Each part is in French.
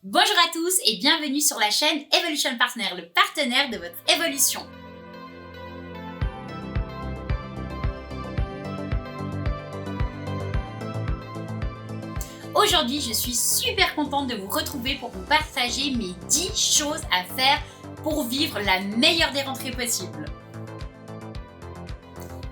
Bonjour à tous et bienvenue sur la chaîne Evolution Partner, le partenaire de votre évolution. Aujourd'hui, je suis super contente de vous retrouver pour vous partager mes 10 choses à faire pour vivre la meilleure des rentrées possibles.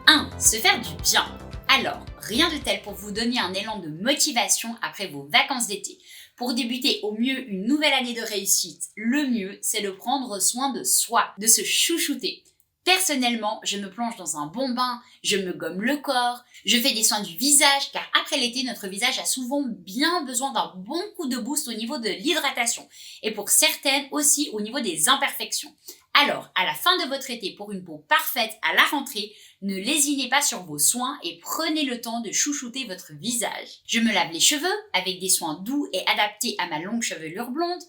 1. Se faire du bien. Alors, rien de tel pour vous donner un élan de motivation après vos vacances d'été. Pour débuter au mieux une nouvelle année de réussite, le mieux, c'est de prendre soin de soi, de se chouchouter. Personnellement, je me plonge dans un bon bain, je me gomme le corps, je fais des soins du visage, car après l'été, notre visage a souvent bien besoin d'un bon coup de boost au niveau de l'hydratation, et pour certaines aussi au niveau des imperfections. Alors, à la fin de votre été, pour une peau parfaite à la rentrée, ne lésinez pas sur vos soins et prenez le temps de chouchouter votre visage. Je me lave les cheveux avec des soins doux et adaptés à ma longue chevelure blonde.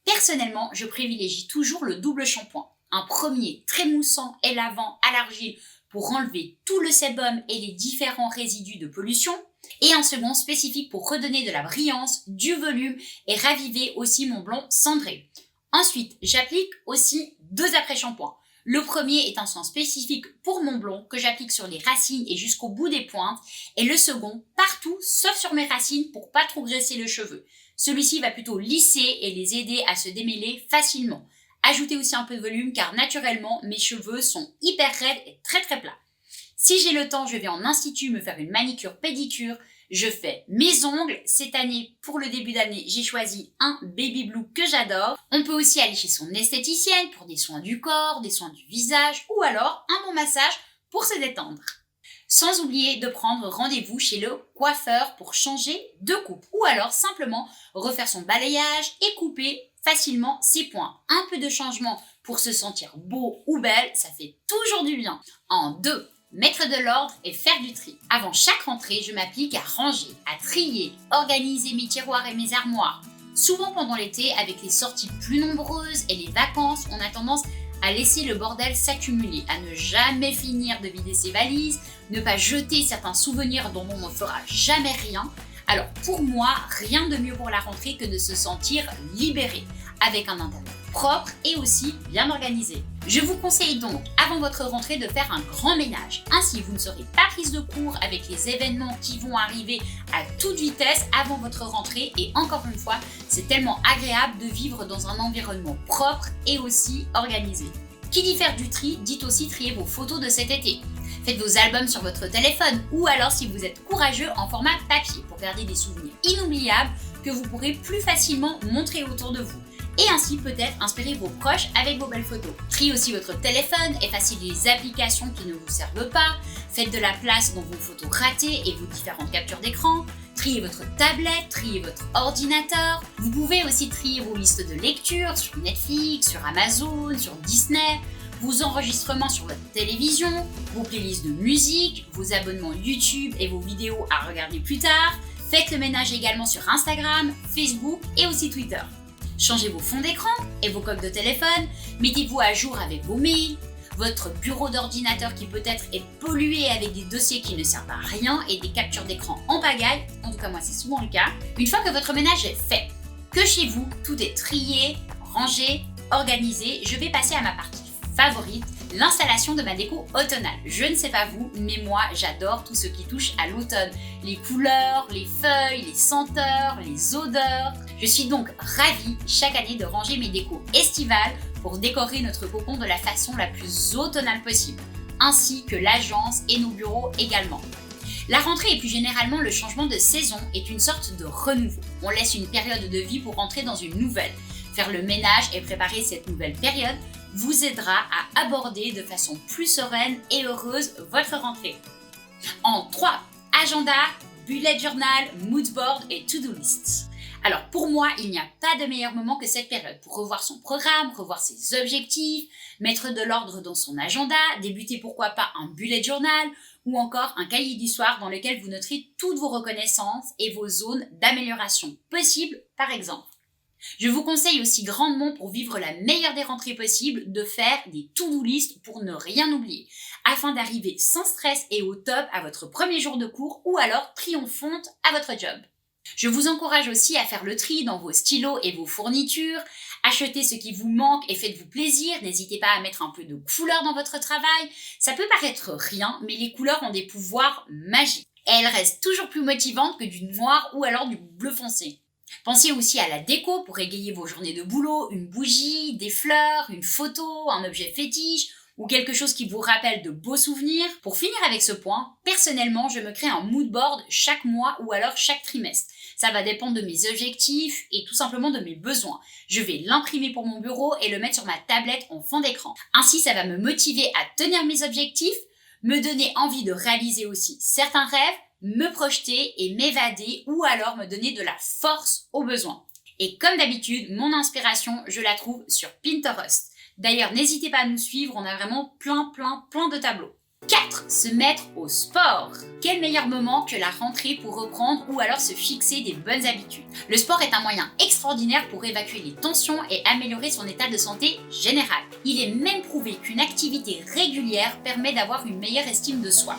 Personnellement, je privilégie toujours le double shampoing. Un premier très moussant et lavant à l'argile pour enlever tout le sébum et les différents résidus de pollution. Et un second spécifique pour redonner de la brillance, du volume et raviver aussi mon blond cendré. Ensuite, j'applique aussi 2 après-shampoings. Le premier est un soin spécifique pour mon blond que j'applique sur les racines et jusqu'au bout des pointes. Et le second, partout sauf sur mes racines pour pas trop graisser le cheveu. Celui-ci va plutôt lisser et les aider à se démêler facilement. Ajoutez aussi un peu de volume car naturellement mes cheveux sont hyper raides et très plats. Si j'ai le temps, je vais en institut me faire une manicure pédicure. Je fais mes ongles. Cette année, pour le début d'année, j'ai choisi un Baby Blue que j'adore. On peut aussi aller chez son esthéticienne pour des soins du corps, des soins du visage ou alors un bon massage pour se détendre. Sans oublier de prendre rendez-vous chez le coiffeur pour changer de coupe ou alors simplement refaire son balayage et couper facilement ses points. Un peu de changement pour se sentir beau ou belle, ça fait toujours du bien. En 2. Mettre de l'ordre et faire du tri. Avant chaque rentrée, je m'applique à ranger, à trier, organiser mes tiroirs et mes armoires. Souvent pendant l'été, avec les sorties plus nombreuses et les vacances, on a tendance à laisser le bordel s'accumuler, à ne jamais finir de vider ses valises, ne pas jeter certains souvenirs dont on ne fera jamais rien. Alors pour moi, rien de mieux pour la rentrée que de se sentir libéré, avec un intérieur propre et aussi bien organisé. Je vous conseille donc avant votre rentrée de faire un grand ménage. Ainsi, vous ne serez pas prise de court avec les événements qui vont arriver à toute vitesse avant votre rentrée. Et encore une fois, c'est tellement agréable de vivre dans un environnement propre et aussi organisé. Qui dit faire du tri, dit aussi trier vos photos de cet été. Faites vos albums sur votre téléphone ou alors si vous êtes courageux en format papier pour garder des souvenirs inoubliables que vous pourrez plus facilement montrer autour de vous. Et ainsi peut-être inspirer vos proches avec vos belles photos. Triez aussi votre téléphone, effacez les applications qui ne vous servent pas, faites de la place dans vos photos ratées et vos différentes captures d'écran, triez votre tablette, triez votre ordinateur. Vous pouvez aussi trier vos listes de lecture sur Netflix, sur Amazon, sur Disney, vos enregistrements sur votre télévision, vos playlists de musique, vos abonnements YouTube et vos vidéos à regarder plus tard. Faites le ménage également sur Instagram, Facebook et aussi Twitter. Changez vos fonds d'écran et vos coques de téléphone, mettez-vous à jour avec vos mails, votre bureau d'ordinateur qui peut-être est pollué avec des dossiers qui ne servent à rien et des captures d'écran en pagaille, en tout cas moi c'est souvent le cas. Une fois que votre ménage est fait, que chez vous tout est trié, rangé, organisé, je vais passer à ma partie favorite, l'installation de ma déco automnale. Je ne sais pas vous, mais moi j'adore tout ce qui touche à l'automne. Les couleurs, les feuilles, les senteurs, les odeurs. Je suis donc ravie chaque année de ranger mes décos estivales pour décorer notre cocon de la façon la plus automnale possible, ainsi que l'agence et nos bureaux également. La rentrée et plus généralement le changement de saison est une sorte de renouveau. On laisse une période de vie pour entrer dans une nouvelle. Faire le ménage et préparer cette nouvelle période vous aidera à aborder de façon plus sereine et heureuse votre rentrée. En 3, agenda, bullet journal, mood board et to-do list. Alors pour moi, il n'y a pas de meilleur moment que cette période pour revoir son programme, revoir ses objectifs, mettre de l'ordre dans son agenda, débuter pourquoi pas un bullet journal ou encore un cahier du soir dans lequel vous noterez toutes vos reconnaissances et vos zones d'amélioration possibles par exemple. Je vous conseille aussi grandement pour vivre la meilleure des rentrées possibles de faire des to-do list pour ne rien oublier, afin d'arriver sans stress et au top à votre premier jour de cours ou alors triomphante à votre job. Je vous encourage aussi à faire le tri dans vos stylos et vos fournitures. Achetez ce qui vous manque et faites-vous plaisir. N'hésitez pas à mettre un peu de couleur dans votre travail. Ça peut paraître rien, mais les couleurs ont des pouvoirs magiques. Et elles restent toujours plus motivantes que du noir ou alors du bleu foncé. Pensez aussi à la déco pour égayer vos journées de boulot, une bougie, des fleurs, une photo, un objet fétiche ou quelque chose qui vous rappelle de beaux souvenirs. Pour finir avec ce point, personnellement, je me crée un mood board chaque mois ou alors chaque trimestre. Ça va dépendre de mes objectifs et tout simplement de mes besoins. Je vais l'imprimer pour mon bureau et le mettre sur ma tablette en fond d'écran. Ainsi, ça va me motiver à tenir mes objectifs, me donner envie de réaliser aussi certains rêves, me projeter et m'évader ou alors me donner de la force au besoin. Et comme d'habitude, mon inspiration, je la trouve sur Pinterest. D'ailleurs, n'hésitez pas à nous suivre, on a vraiment plein de tableaux. 4. Se mettre au sport. Quel meilleur moment que la rentrée pour reprendre ou alors se fixer des bonnes habitudes. Le sport est un moyen extraordinaire pour évacuer les tensions et améliorer son état de santé général. Il est même prouvé qu'une activité régulière permet d'avoir une meilleure estime de soi.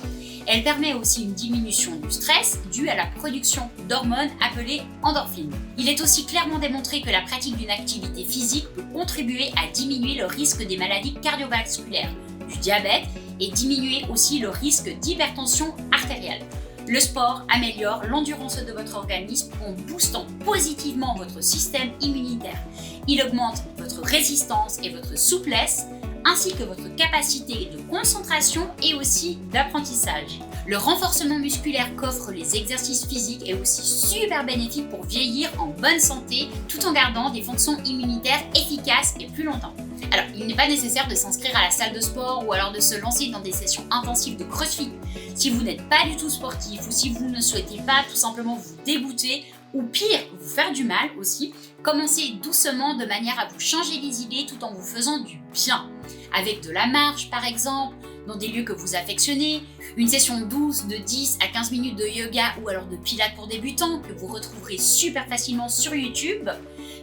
Elle permet aussi une diminution du stress due à la production d'hormones appelées endorphines. Il est aussi clairement démontré que la pratique d'une activité physique peut contribuer à diminuer le risque des maladies cardiovasculaires, du diabète et diminuer aussi le risque d'hypertension artérielle. Le sport améliore l'endurance de votre organisme en boostant positivement votre système immunitaire. Il augmente votre résistance et votre souplesse, ainsi que votre capacité de concentration et aussi d'apprentissage. Le renforcement musculaire qu'offrent les exercices physiques est aussi super bénéfique pour vieillir en bonne santé tout en gardant des fonctions immunitaires efficaces et plus longtemps. Alors, il n'est pas nécessaire de s'inscrire à la salle de sport ou alors de se lancer dans des sessions intensives de CrossFit. Si vous n'êtes pas du tout sportif ou si vous ne souhaitez pas tout simplement vous dégoûter ou pire, vous faire du mal aussi, commencez doucement de manière à vous changer les idées tout en vous faisant du bien. Avec de la marche par exemple, dans des lieux que vous affectionnez, une session douce de 10 à 15 minutes de yoga ou alors de pilates pour débutants que vous retrouverez super facilement sur YouTube.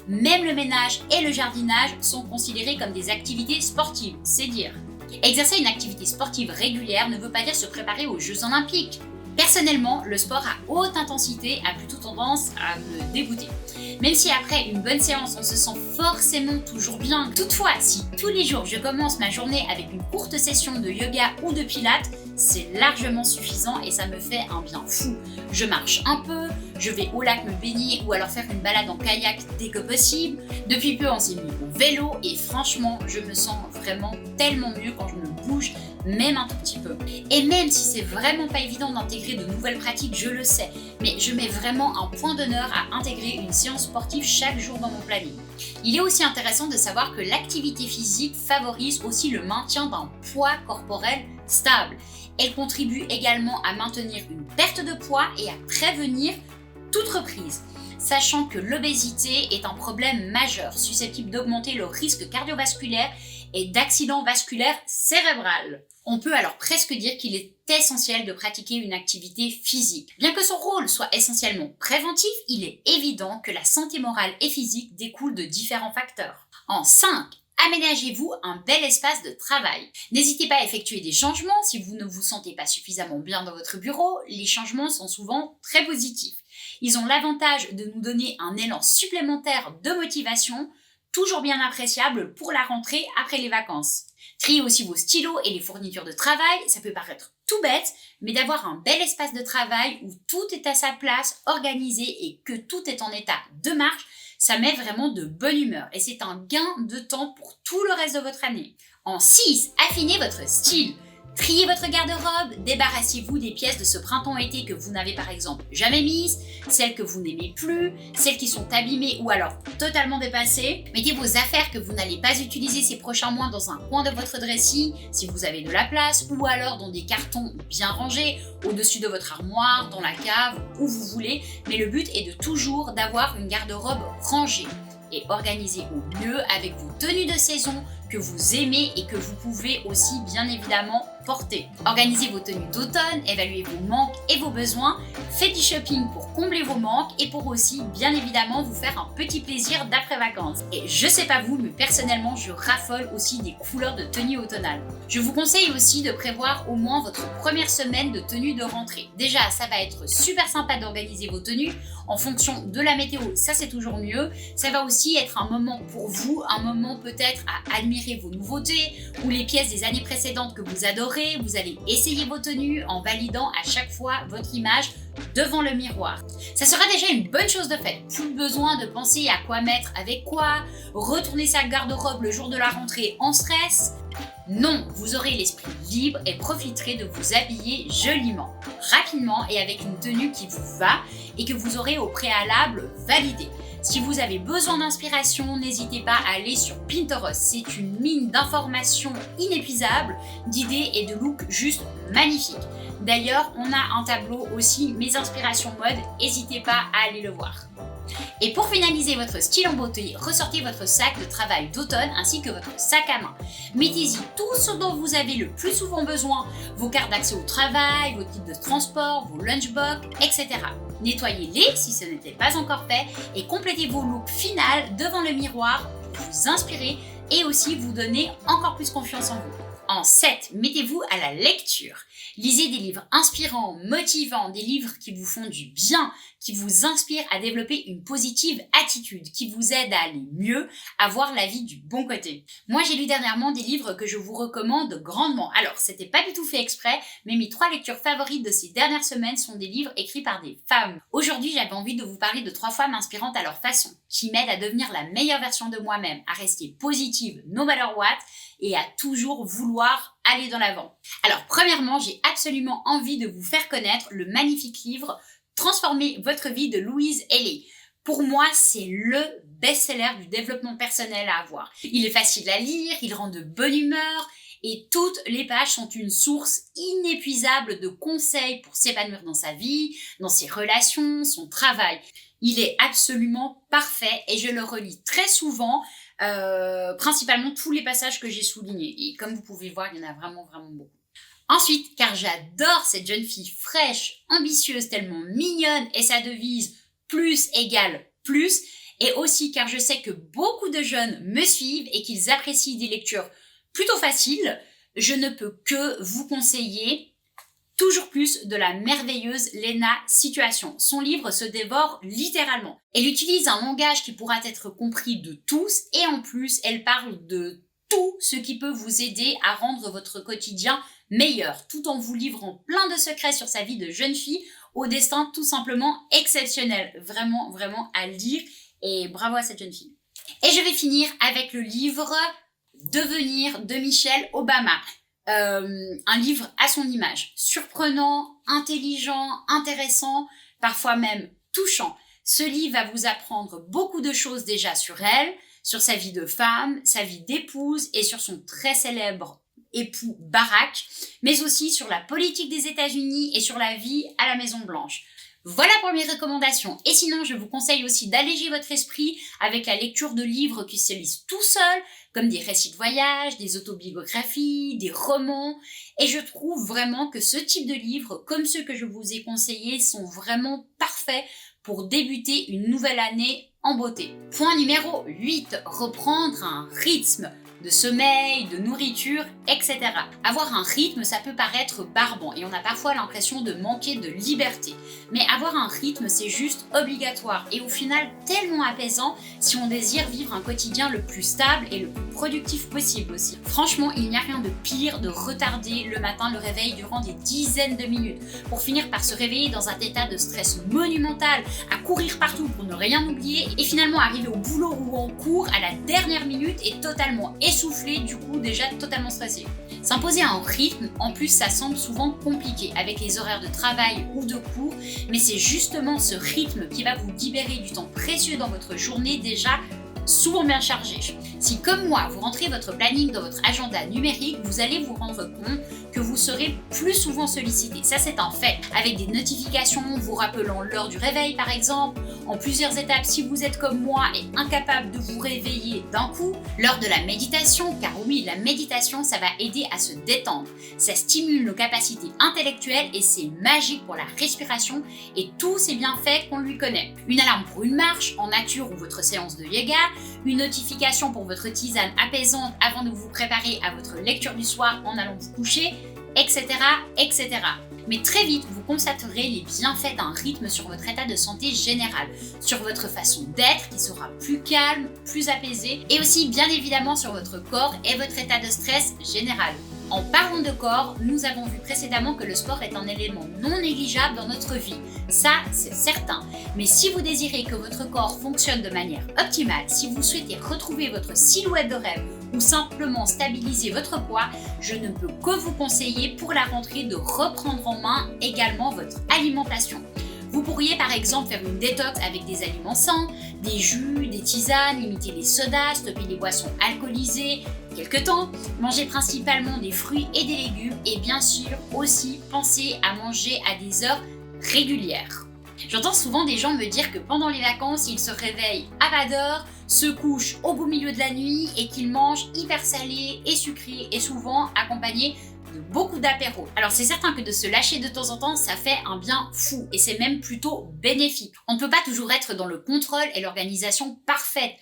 Même le ménage et le jardinage sont considérés comme des activités sportives, c'est dire. Exercer une activité sportive régulière ne veut pas dire se préparer aux Jeux Olympiques. Personnellement, le sport à haute intensité a plutôt tendance à me dégoûter. Même si après une bonne séance, on se sent forcément toujours bien. Toutefois, si tous les jours je commence ma journée avec une courte session de yoga ou de pilates, c'est largement suffisant et ça me fait un bien fou. Je marche un peu, je vais au lac me baigner ou alors faire une balade en kayak dès que possible. Depuis peu, on s'est mis au vélo et franchement, je me sens vraiment tellement mieux quand je me bouge, même un tout petit peu. Et même si c'est vraiment pas évident d'intégrer de nouvelles pratiques, je le sais, mais je mets vraiment un point d'honneur à intégrer une séance sportive chaque jour dans mon planning. Il est aussi intéressant de savoir que l'activité physique favorise aussi le maintien d'un poids corporel stable. Elle contribue également à maintenir une perte de poids et à prévenir toute reprise, sachant que l'obésité est un problème majeur susceptible d'augmenter le risque cardiovasculaire et d'accidents vasculaires cérébrales. On peut alors presque dire qu'il est essentiel de pratiquer une activité physique. Bien que son rôle soit essentiellement préventif, il est évident que la santé morale et physique découle de différents facteurs. En 5, aménagez-vous un bel espace de travail. N'hésitez pas à effectuer des changements si vous ne vous sentez pas suffisamment bien dans votre bureau. Les changements sont souvent très positifs. Ils ont l'avantage de nous donner un élan supplémentaire de motivation, toujours bien appréciable pour la rentrée après les vacances. Triez aussi vos stylos et les fournitures de travail, ça peut paraître tout bête, mais d'avoir un bel espace de travail où tout est à sa place, organisé et que tout est en état de marche, ça met vraiment de bonne humeur et c'est un gain de temps pour tout le reste de votre année. En 6, affinez votre style. Triez votre garde-robe, débarrassez-vous des pièces de ce printemps-été que vous n'avez par exemple jamais mises, celles que vous n'aimez plus, celles qui sont abîmées ou alors totalement dépassées. Mettez vos affaires que vous n'allez pas utiliser ces prochains mois dans un coin de votre dressing, si vous avez de la place, ou alors dans des cartons bien rangés, au-dessus de votre armoire, dans la cave, où vous voulez. Mais le but est de toujours d'avoir une garde-robe rangée et organisée au mieux avec vos tenues de saison que vous aimez et que vous pouvez aussi bien évidemment porter. Organisez vos tenues d'automne, évaluez vos manques et vos besoins, faites du shopping pour combler vos manques et pour aussi bien évidemment vous faire un petit plaisir d'après-vacances. Et je sais pas vous, mais personnellement je raffole aussi des couleurs de tenues automnales. Je vous conseille aussi de prévoir au moins votre première semaine de tenue de rentrée. Déjà, ça va être super sympa d'organiser vos tenues en fonction de la météo, ça c'est toujours mieux. Ça va aussi être un moment pour vous, un moment peut-être à admirer vos nouveautés ou les pièces des années précédentes que vous adorez. Vous allez essayer vos tenues en validant à chaque fois votre image devant le miroir. Ça sera déjà une bonne chose de faite. Plus besoin de penser à quoi mettre avec quoi, retourner sa garde-robe le jour de la rentrée en stress. Non, vous aurez l'esprit libre et profiterez de vous habiller joliment, rapidement et avec une tenue qui vous va et que vous aurez au préalable validée. Si vous avez besoin d'inspiration, n'hésitez pas à aller sur Pinterest. C'est une mine d'informations inépuisable, d'idées et de looks juste magnifiques. D'ailleurs, on a un tableau aussi, mes inspirations mode, n'hésitez pas à aller le voir. Et pour finaliser votre style en beauté, ressortez votre sac de travail d'automne ainsi que votre sac à main. Mettez-y tout ce dont vous avez le plus souvent besoin, vos cartes d'accès au travail, vos titres de transport, vos lunchbox, etc. Nettoyez-les si ce n'était pas encore fait et complétez vos looks finales devant le miroir pour vous inspirer et aussi vous donner encore plus confiance en vous. En 7, mettez-vous à la lecture. Lisez des livres inspirants, motivants, des livres qui vous font du bien, qui vous inspirent à développer une positive attitude, qui vous aident à aller mieux, à voir la vie du bon côté. Moi, j'ai lu dernièrement des livres que je vous recommande grandement. Alors, c'était pas du tout fait exprès, mais mes 3 lectures favorites de ces dernières semaines sont des livres écrits par des femmes. Aujourd'hui, j'avais envie de vous parler de 3 femmes inspirantes à leur façon, qui m'aident à devenir la meilleure version de moi-même, à rester positive no matter what, et à toujours vouloir aller dans l'avant. Alors, premièrement, j'ai absolument envie de vous faire connaître le magnifique livre Transformer votre vie de Louise Hay. Pour moi, c'est le best-seller du développement personnel à avoir. Il est facile à lire, il rend de bonne humeur et toutes les pages sont une source inépuisable de conseils pour s'épanouir dans sa vie, dans ses relations, son travail. Il est absolument parfait et je le relis très souvent, principalement tous les passages que j'ai soulignés. Et comme vous pouvez voir, il y en a vraiment beaucoup. Ensuite, car j'adore cette jeune fille fraîche, ambitieuse, tellement mignonne et sa devise plus égale plus, et aussi car je sais que beaucoup de jeunes me suivent et qu'ils apprécient des lectures plutôt faciles, je ne peux que vous conseiller toujours plus de la merveilleuse Léna Situation. Son livre se dévore littéralement. Elle utilise un langage qui pourra être compris de tous et en plus, elle parle de tout ce qui peut vous aider à rendre votre quotidien meilleur, tout en vous livrant plein de secrets sur sa vie de jeune fille au destin tout simplement exceptionnel. Vraiment à lire et bravo à cette jeune fille. Et je vais finir avec le livre Devenir de Michelle Obama. Un livre à son image, surprenant, intelligent, intéressant, parfois même touchant. Ce livre va vous apprendre beaucoup de choses déjà sur elle, sur sa vie de femme, sa vie d'épouse et sur son très célèbre époux Barack, mais aussi sur la politique des États-Unis et sur la vie à la Maison Blanche. Voilà pour mes recommandations. Et sinon, je vous conseille aussi d'alléger votre esprit avec la lecture de livres qui se lisent tout seuls, comme des récits de voyage, des autobiographies, des romans. Et je trouve vraiment que ce type de livres, comme ceux que je vous ai conseillés, sont vraiment parfaits pour débuter une nouvelle année en beauté. Point numéro 8, reprendre un rythme de sommeil, de nourriture, etc. Avoir un rythme, ça peut paraître barbant et on a parfois l'impression de manquer de liberté. Mais avoir un rythme, c'est juste obligatoire et au final tellement apaisant si on désire vivre un quotidien le plus stable et le plus productif possible aussi. Franchement, il n'y a rien de pire de retarder le matin le réveil durant des dizaines de minutes pour finir par se réveiller dans un état de stress monumental, à courir partout pour ne rien oublier et finalement arriver au boulot ou en cours à la dernière minute et totalement essoufflé, du coup déjà totalement stressé. S'imposer un rythme, en plus ça semble souvent compliqué avec les horaires de travail ou de cours, mais c'est justement ce rythme qui va vous libérer du temps précieux dans votre journée déjà souvent bien chargé. Si comme moi, vous rentrez votre planning dans votre agenda numérique, vous allez vous rendre compte que vous serez plus souvent sollicité. Ça, c'est un fait. Avec des notifications vous rappelant l'heure du réveil, par exemple, en plusieurs étapes si vous êtes comme moi et incapable de vous réveiller d'un coup, lors de la méditation, car oui, la méditation, ça va aider à se détendre. Ça stimule nos capacités intellectuelles et c'est magique pour la respiration et tous ces bienfaits qu'on lui connaît. Une alarme pour une marche en nature ou votre séance de yoga, une notification pour votre tisane apaisante avant de vous préparer à votre lecture du soir en allant vous coucher, etc., etc. Mais très vite, vous constaterez les bienfaits d'un rythme sur votre état de santé général, sur votre façon d'être qui sera plus calme, plus apaisée, et aussi bien évidemment sur votre corps et votre état de stress général. En parlant de corps, nous avons vu précédemment que le sport est un élément non négligeable dans notre vie. Ça, c'est certain. Mais si vous désirez que votre corps fonctionne de manière optimale, si vous souhaitez retrouver votre silhouette de rêve ou simplement stabiliser votre poids, je ne peux que vous conseiller pour la rentrée de reprendre en main également votre alimentation. Vous pourriez par exemple faire une détox avec des aliments sains, des jus, des tisanes, limiter les sodas, stopper les boissons alcoolisées quelque temps, manger principalement des fruits et des légumes et bien sûr aussi penser à manger à des heures régulières. J'entends souvent des gens me dire que pendant les vacances, ils se réveillent à pas d'heure, se couchent au beau milieu de la nuit et qu'ils mangent hyper salé et sucré et souvent accompagnés de beaucoup d'apéros. Alors c'est certain que de se lâcher de temps en temps, ça fait un bien fou et c'est même plutôt bénéfique. On ne peut pas toujours être dans le contrôle et l'organisation parfaite.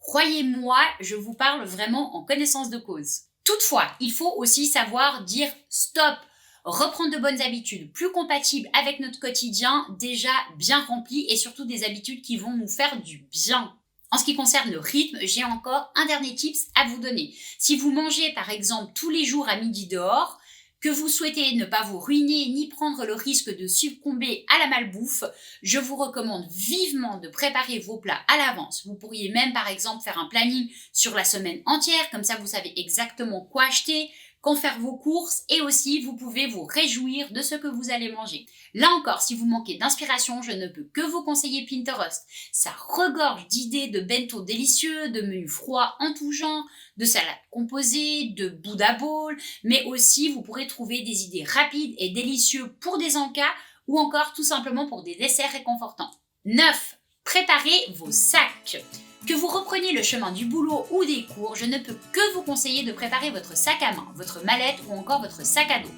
Croyez-moi, je vous parle vraiment en connaissance de cause. Toutefois, il faut aussi savoir dire stop, reprendre de bonnes habitudes plus compatibles avec notre quotidien déjà bien rempli et surtout des habitudes qui vont nous faire du bien. En ce qui concerne le rythme, j'ai encore un dernier tips à vous donner. Si vous mangez par exemple tous les jours à midi dehors, que vous souhaitez ne pas vous ruiner ni prendre le risque de succomber à la malbouffe, je vous recommande vivement de préparer vos plats à l'avance. Vous pourriez même par exemple faire un planning sur la semaine entière, comme ça vous savez exactement quoi acheter, quand faire vos courses et aussi vous pouvez vous réjouir de ce que vous allez manger. Là encore, si vous manquez d'inspiration, je ne peux que vous conseiller Pinterest. Ça regorge d'idées de bento délicieux, de menus froids en tout genre, de salades composées, de Buddha Bowl, mais aussi vous pourrez trouver des idées rapides et délicieuses pour des encas ou encore tout simplement pour des desserts réconfortants. 9. Préparez vos sacs. Que vous repreniez le chemin du boulot ou des cours, je ne peux que vous conseiller de préparer votre sac à main, votre mallette ou encore votre sac à dos.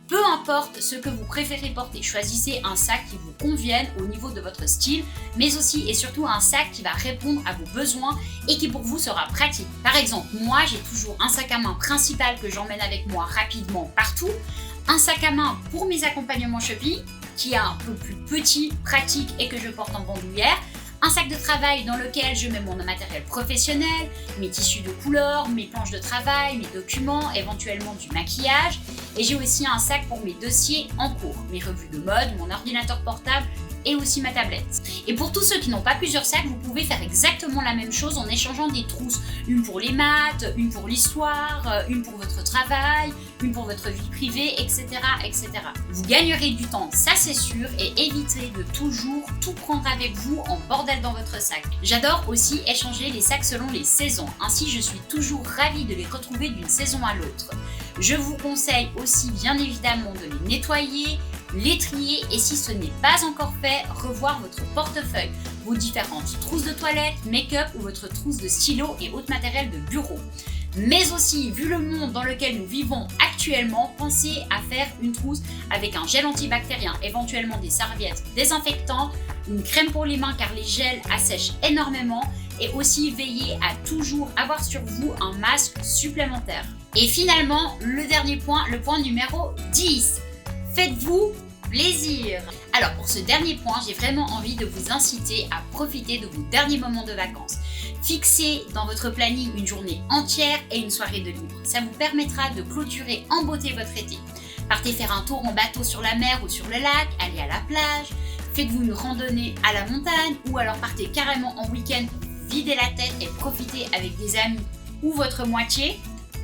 Peu importe ce que vous préférez porter, choisissez un sac qui vous convienne au niveau de votre style, mais aussi et surtout un sac qui va répondre à vos besoins et qui pour vous sera pratique. Par exemple, moi j'ai toujours un sac à main principal que j'emmène avec moi rapidement partout, un sac à main pour mes accompagnements shopping, qui est un peu plus petit, pratique et que je porte en bandoulière, un sac de travail dans lequel je mets mon matériel professionnel, mes tissus de couleur, mes planches de travail, mes documents, éventuellement du maquillage. Et j'ai aussi un sac pour mes dossiers en cours, mes revues de mode, mon ordinateur portable et aussi ma tablette. Et pour tous ceux qui n'ont pas plusieurs sacs, vous pouvez faire exactement la même chose en échangeant des trousses. Une pour les maths, une pour l'histoire, une pour votre travail, une pour votre vie privée, etc., etc. Vous gagnerez du temps, ça c'est sûr, et évitez de toujours tout prendre avec vous en bordel dans votre sac. J'adore aussi échanger les sacs selon les saisons, ainsi je suis toujours ravie de les retrouver d'une saison à l'autre. Je vous conseille aussi bien évidemment de les nettoyer, les trier et si ce n'est pas encore fait, revoir votre portefeuille, vos différentes trousses de toilette, make-up ou votre trousse de stylo et autres matériels de bureau. Mais aussi, vu le monde dans lequel nous vivons actuellement, pensez à faire une trousse avec un gel antibactérien, éventuellement des serviettes désinfectantes, une crème pour les mains car les gels assèchent énormément et aussi veillez à toujours avoir sur vous un masque supplémentaire. Et finalement, le dernier point, le point numéro 10. Faites-vous plaisir. Alors pour ce dernier point, j'ai vraiment envie de vous inciter à profiter de vos derniers moments de vacances. Fixez dans votre planning une journée entière et une soirée de libre. Ça vous permettra de clôturer en beauté votre été. Partez faire un tour en bateau sur la mer ou sur le lac, allez à la plage, faites-vous une randonnée à la montagne ou alors partez carrément en week-end, videz la tête et profitez avec des amis ou votre moitié.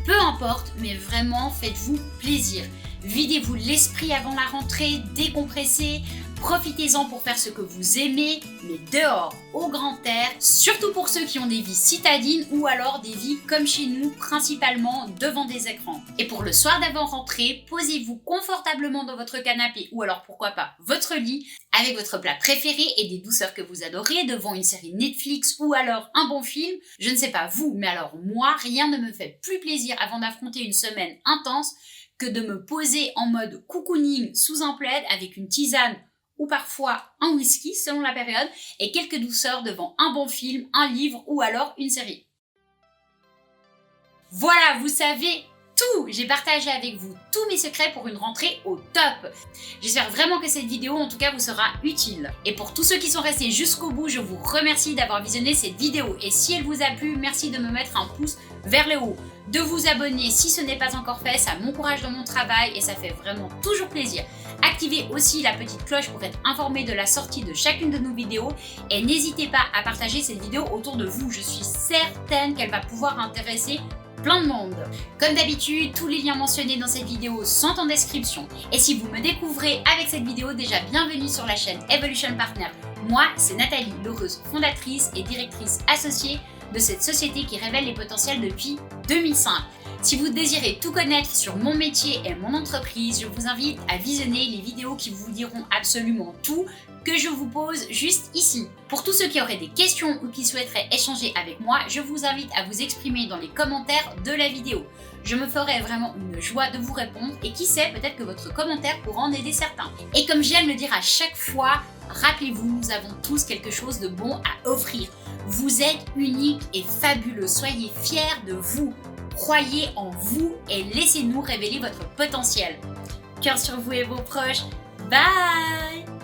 Peu importe, mais vraiment faites-vous plaisir. Videz-vous l'esprit avant la rentrée, décompressez, Profitez-en pour faire ce que vous aimez, mais dehors, au grand air, surtout pour ceux qui ont des vies citadines ou alors des vies comme chez nous, principalement devant des écrans. Et pour le soir d'avant-rentrée, posez-vous confortablement dans votre canapé ou alors pourquoi pas votre lit, avec votre plat préféré et des douceurs que vous adorez devant une série Netflix ou alors un bon film. Je ne sais pas vous, mais alors moi, rien ne me fait plus plaisir avant d'affronter une semaine intense que de me poser en mode cocooning sous un plaid avec une tisane ou parfois un whisky selon la période et quelques douceurs devant un bon film, un livre ou alors une série. Voilà, vous savez tout! J'ai partagé avec vous tous mes secrets pour une rentrée au top. J'espère vraiment que cette vidéo en tout cas vous sera utile. Et pour tous ceux qui sont restés jusqu'au bout, je vous remercie d'avoir visionné cette vidéo. Et si elle vous a plu, merci de me mettre un pouce vers le haut, de vous abonner si ce n'est pas encore fait, ça m'encourage dans mon travail et ça fait vraiment toujours plaisir. Activez aussi la petite cloche pour être informé de la sortie de chacune de nos vidéos et n'hésitez pas à partager cette vidéo autour de vous. Je suis certaine qu'elle va pouvoir intéresser plein de monde. Comme d'habitude, tous les liens mentionnés dans cette vidéo sont en description. Et si vous me découvrez avec cette vidéo, déjà bienvenue sur la chaîne Evolution Partner. Moi, c'est Nathalie, l'heureuse fondatrice et directrice associée de cette société qui révèle les potentiels depuis 2005. Si vous désirez tout connaître sur mon métier et mon entreprise, je vous invite à visionner les vidéos qui vous diront absolument tout que je vous pose juste ici. Pour tous ceux qui auraient des questions ou qui souhaiteraient échanger avec moi, je vous invite à vous exprimer dans les commentaires de la vidéo. Je me ferai vraiment une joie de vous répondre et qui sait, peut-être que votre commentaire pourra en aider certains. Et comme j'aime le dire à chaque fois, rappelez-vous, nous avons tous quelque chose de bon à offrir. Vous êtes unique et fabuleux, soyez fiers de vous. Croyez en vous et laissez-nous révéler votre potentiel. Cœur sur vous et vos proches. Bye!